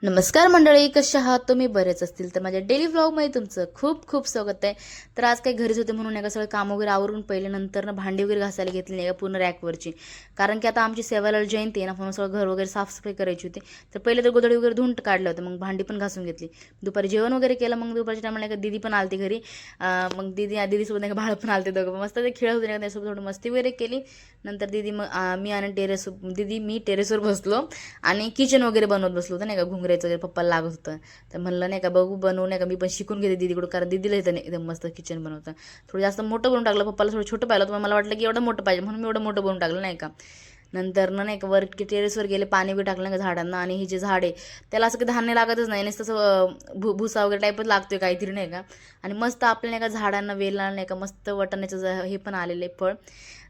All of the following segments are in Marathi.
नमस्कार मंडळी, कशा आहात तुम्ही? बरेच असतील तर माझ्या डेली व्लॉगमध्ये तुमचं खूप खूप स्वागत आहे. तर आज काही घरीच होते म्हणून सगळं काम वगैरे आवरून पहिले नंतर भांडी वगैरे घासायला घेतली नाही का पूर्ण रॅकवरची. कारण की आता आमची सेवालाल जयंती आहे ना, म्हणून सगळं घर वगैरे साफसफाई करायची होती. तर पहिले तर गोधडी वगैरे धुवून काढलं होतं, मग भांडी पण घासून घेतली. दुपारी जेवण वगैरे केलं, मग दुपारच्या टायमाला का दीदी पण आलती घरी. मग दीदीसोबत का बाळ पण आलते, दोघं मस्त ते खेळत होते त्यासोबत थोडी मस्ती वगैरे केली. नंतर दीदी मग मी आणि मी टेरेसवर बसलो आणि किचन वगैरे बनवत बसलो होतं नाही का, घुंगरायचं वगैरे पप्पाला लागत होतं. तर म्हणलं नाही का बघू बनवू नाही का, मी पण शिकून घेते दीदीकडून, कारण दीदीला येतं नाही एकदम मस्त किचन बनवतं. थोडं जास्त मोठं बनवून टाकलं, पप्पाला थोडं छोटं पाहिलं, तर मला वाटलं की एवढं मोठं पाहिजे म्हणून मी एवढं मोठं बनवून टाकलं नाही का. नंतर नाही का वर टेरेसवर गेले, पाणी बी टाकलं नाही का झाडांना. आणि हे जे झाड आहे त्याला असं काही धान्य लागतच नाही, नुसतं तसं भुसा वगैरे टाईपच लागतोय काहीतरी नाही का. आणि मस्त आपल्या नाही का झाडांना वेला नाही का मस्त वटाण्याचं हे पण आलेलं आहे फळ.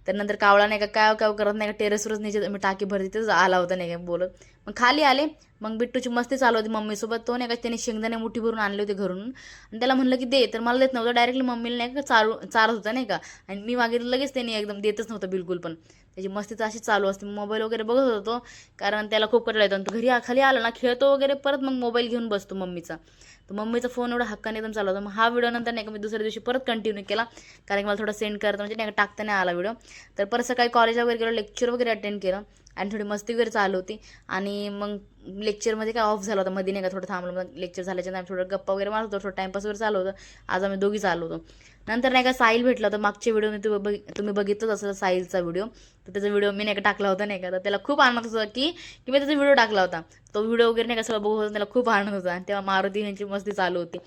तर नंतर कावळा नाही का काय काय करत नाही का टेरेसवरच नाही मी टाकी भरते तिथंच आला होता नाही का बोलत. मग खाली आले, मग बिट्टूची मस्ती चालू होती मम्मीसोबत. तो नाही का त्याने शेंगदाणे मुठी भरून आणले होते घरून, आणि त्याला म्हणलं की दे, तर मला देत नव्हतं. डायरेक्टली मम्मीला नाही का चारत होता नाही का. आणि मी मागितलं लगेच त्याने एकदम देतच नव्हतं बिलकुल पण. त्याची मस्ती तर अशी चालू असते. मोबाईल वगैरे बघत होतो कारण त्याला खूप कंटाळा येतो. आणि तो घरी खाली आला ना खेळतो वगैरे, परत मग मोबाईल घेऊन बसतो मम्मीचा. तर मम्मीचा फोन एवढा हक्काने एकदम चालू होता. मग हा व्हिडिओ नंतर नाही का मी दुसऱ्या दिवशी परत कंटिन्यू केला, कारण की मला थोडा सेंड करता म्हणजे नाही का टाकता नाही आला व्हिडिओ. तर परत सकाळी कॉलेजला वगैरे गेलो, लेक्चर वगैरे अटेंड केलं आणि थोडी मस्ती वगैरे चालू होती. आणि मग लेक्चरमध्ये काय ऑफ झाला होता मध्ये नाही का, थोडं थांबलं. मग लेक्चर झाल्याच्या नंतर थोडं गप्पा वगैरे मारत होतो, थोडं टाईमपास वगैरे चालू होतं. आज आम्ही दोघी चालू होतो. नंतर नाही का साहिल भेटला होता. मागच्या व्हिडिओमध्ये तुम्ही बघितलंच असेल साहिलचा व्हिडिओ. तर त्याचा व्हिडिओ मी नाही का टाकला होता नाही का. तर त्याला खूप आनंद होता की मी त्याचा व्हिडिओ टाकला होता. तो व्हिडिओ वगैरे नाही का सगळं बघत होता, त्याला खूप आनंद होता. आणि तेव्हा मारुती यांची मस्ती चालू होती.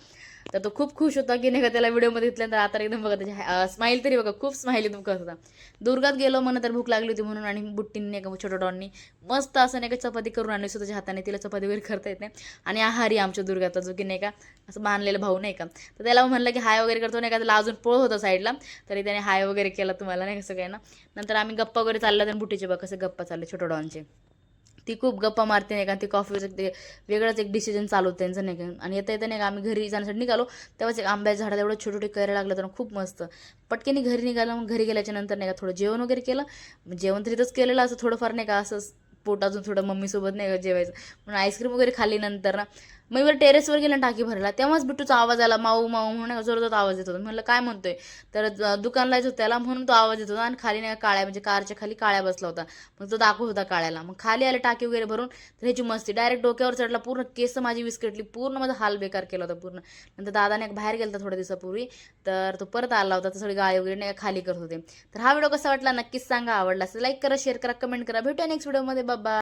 तर तो खूप खुश होता की नाही का त्याला व्हिडिओमध्ये घेतल्यानंतर. आता एकदम बघा त्याची स्माईल तरी बघा, खूप स्माईल एकदम करत होता. दुर्गात गेलो म्हणून तर भूक लागली होती म्हणून, आणि बुट्टीने नाही का छोट्या डॉननी मस्त असं नाही का चपाती करून आणली स्वतःच्या हाताने. तिला चपाती वगैरे करता येत नाही. आणि आहारी आमच्या दुर्गाचा जो की नाही का असं बांधलेला भाऊ नाही का, तर त्याला म्हणलं की हाय वगैरे करतो नाही का. त्याला अजून पळत होता साईडला, तरी त्याने हाय वगैरे केला तुम्हाला नाही का सगळ्यांना. नंतर आम्ही गप्पा वगैरे चालल्या, आणि बुट्टीचे बघ कसे गप्पा चालले छोट्या डॉनचे. ती खूप गप्पा मारते नाही का. ती कॉफीचं ते वेगळंच एक डिसिजन चालू होतं त्यांचं नाही का. आणि येता नाही का आम्ही घरी जाण्यासाठी निघालो, तेव्हाच एक आंब्याच्या झाडात एवढं छोटे छोटे कैऱ्या लागलं तर खूप मस्त. पटकेने घरी निघालं. मग घरी गेल्याच्या नंतर नाही का थोडं जेवण वगैरे केलं. जेवण तर इथंच केलेलं असं थोडंफार नाही का, असं पोट अजून थोडं मम्मीसोबत नाही का जेवायचं म्हणून आईस्क्रीम वगैरे खाल्ली. नंतर ना मग वर टेरेसवर गेलं टाकी भरायला, तेव्हाच बिट्टूचा आवाज आला, माऊ माऊ म्हणून जोरदार आवाज येत होता. म्हणलं काय म्हणतोय, तर दुकानला येत होता त्याला म्हणून तो आवाज येत होता. आणि खाली नाही काळ्या म्हणजे कारच्या खाली काळ्या बसला होता. मग तो दाखवत होता काळ्याला. मग खाली आले टाकी वगैरे भरून, तर ह्याची मस्ती डायरेक्ट डोक्यावर चढला, पूर्ण केस माझी विस्कटली, पूर्ण माझा हाल बेकार केला होता पूर्ण. नंतर दादाने बाहेर गेला थोड्या दिवसापूर्वी, तर तो परत आला होता, तर सगळी गाळी वगैरे नाही खाली करत होते. तर हा व्हिडिओ कसा वाटला नक्कीच सांगा. आवडला असेल लाईक करा, शेअर करा, कमेंट करा. भेटूया नेक्स्ट व्हिडिओमध्ये. बाबा.